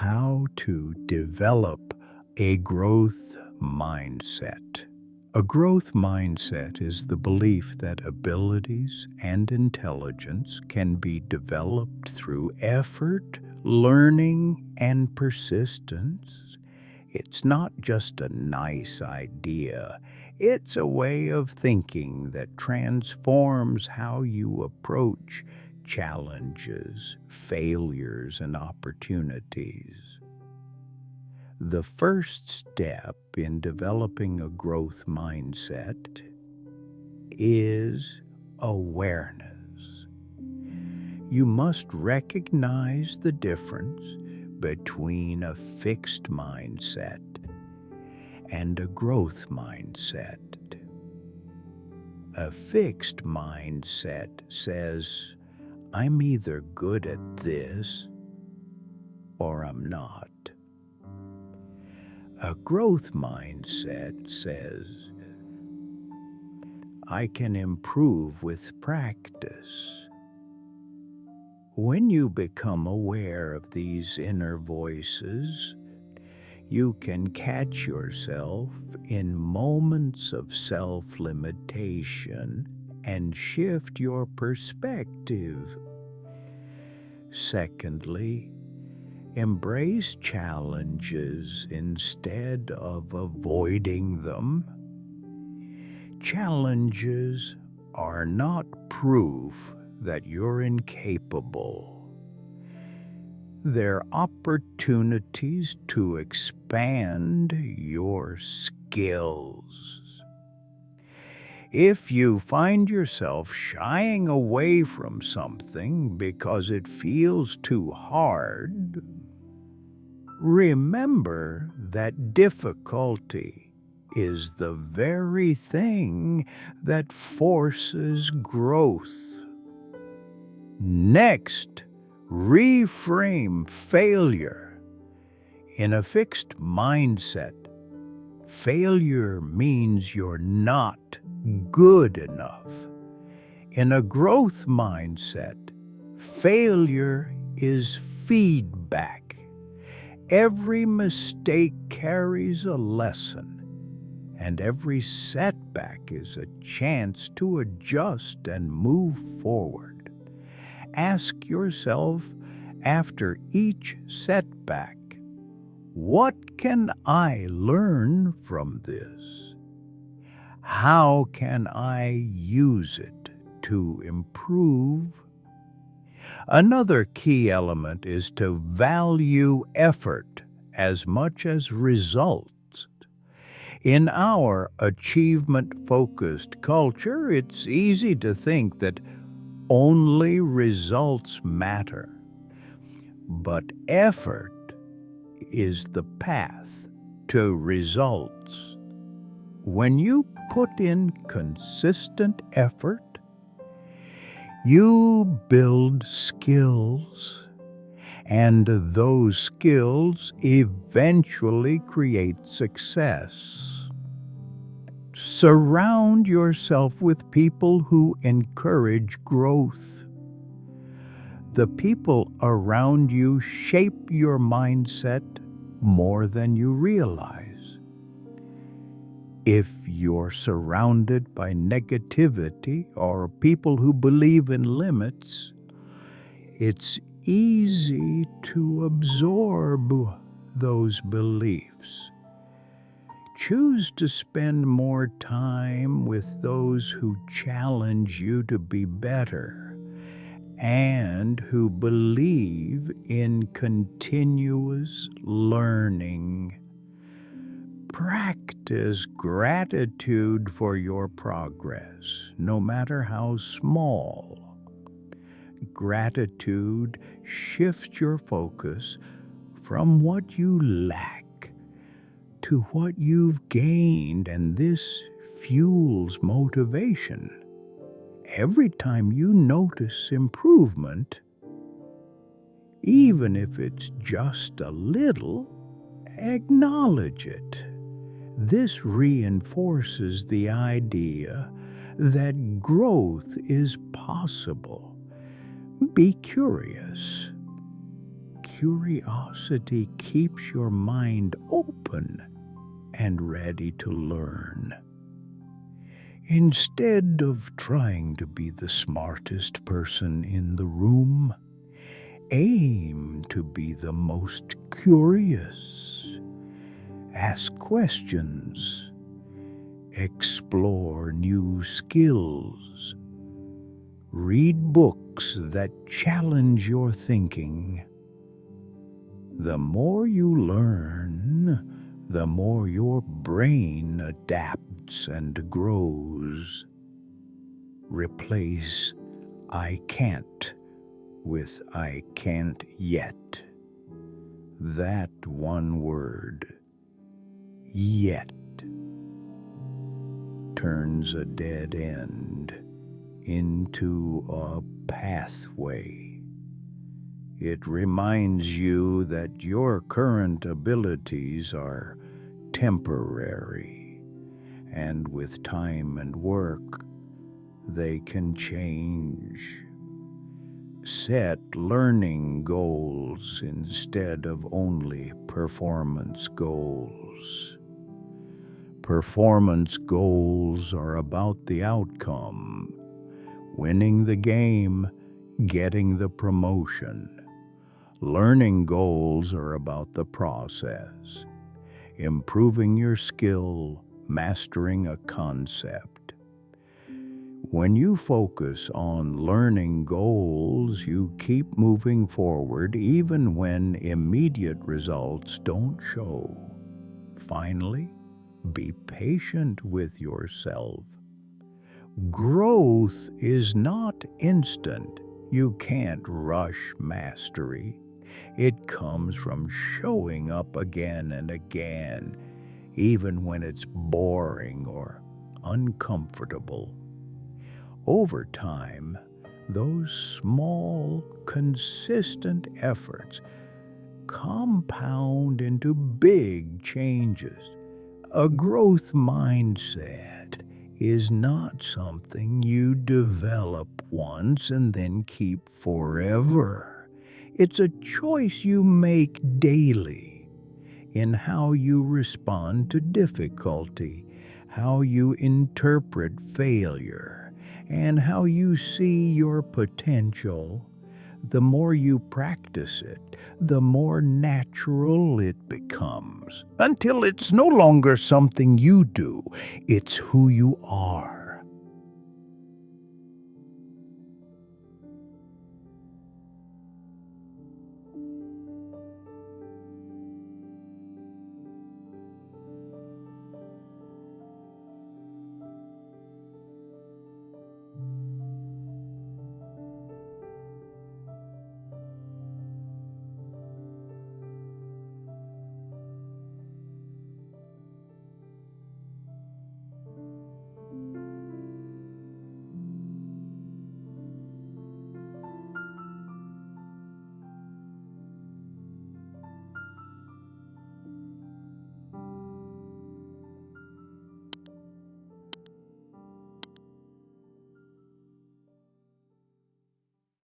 how to develop a growth mindset. A growth mindset is the belief that abilities and intelligence can be developed through effort, learning, and persistence. It's not just a nice idea, it's a way of thinking that transforms how you approach challenges, failures, and opportunities. The first step in developing a growth mindset is awareness. You must recognize the difference between a fixed mindset and a growth mindset. A fixed mindset says, I'm either good at this or I'm not. A growth mindset says, I can improve with practice. When you become aware of these inner voices, you can catch yourself in moments of self-limitation and shift your perspective. Secondly, embrace challenges instead of avoiding them. Challenges are not proof that you're incapable. They're opportunities to expand your skills. If you find yourself shying away from something because it feels too hard, remember that difficulty is the very thing that forces growth. Next, reframe failure. In a fixed mindset, failure means you're not good enough. In a growth mindset, failure is feedback. Every mistake carries a lesson, and every setback is a chance to adjust and move forward. Ask yourself after each setback, what can I learn from this? How can I use it to improve? Another key element is to value effort as much as results. In our achievement-focused culture, it's easy to think that only results matter. But effort is the path to results. When you put in consistent effort, you build skills, and those skills eventually create success. Surround yourself with people who encourage growth. The people around you shape your mindset more than you realize. If you're surrounded by negativity or people who believe in limits, it's easy to absorb those beliefs. Choose to spend more time with those who challenge you to be better and who believe in continuous learning. Practice gratitude for your progress, no matter how small. Gratitude shifts your focus from what you lack to what you've gained, and this fuels motivation. Every time you notice improvement, even if it's just a little, acknowledge it. This reinforces the idea that growth is possible. Be curious. Curiosity keeps your mind open and ready to learn. Instead of trying to be the smartest person in the room, aim to be the most curious. Ask questions. Explore new skills. Read books that challenge your thinking. The more you learn, the more your brain adapts and grows. Replace "I can't" with "I can't yet." That one word, yet, turns a dead end into a pathway. It reminds you that your current abilities are temporary, and with time and work, they can change. Set learning goals instead of only performance goals. Performance goals are about the outcome, winning the game, getting the promotion. Learning goals are about the process, improving your skill, mastering a concept. When you focus on learning goals, you keep moving forward even when immediate results don't show. Finally, be patient with yourself. Growth is not instant. You can't rush mastery. It comes from showing up again and again, even when it's boring or uncomfortable. Over time, those small, consistent efforts compound into big changes. A growth mindset is not something you develop once and then keep forever. It's a choice you make daily in how you respond to difficulty, how you interpret failure, and how you see your potential. The more you practice it, the more natural it becomes, until it's no longer something you do, it's who you are.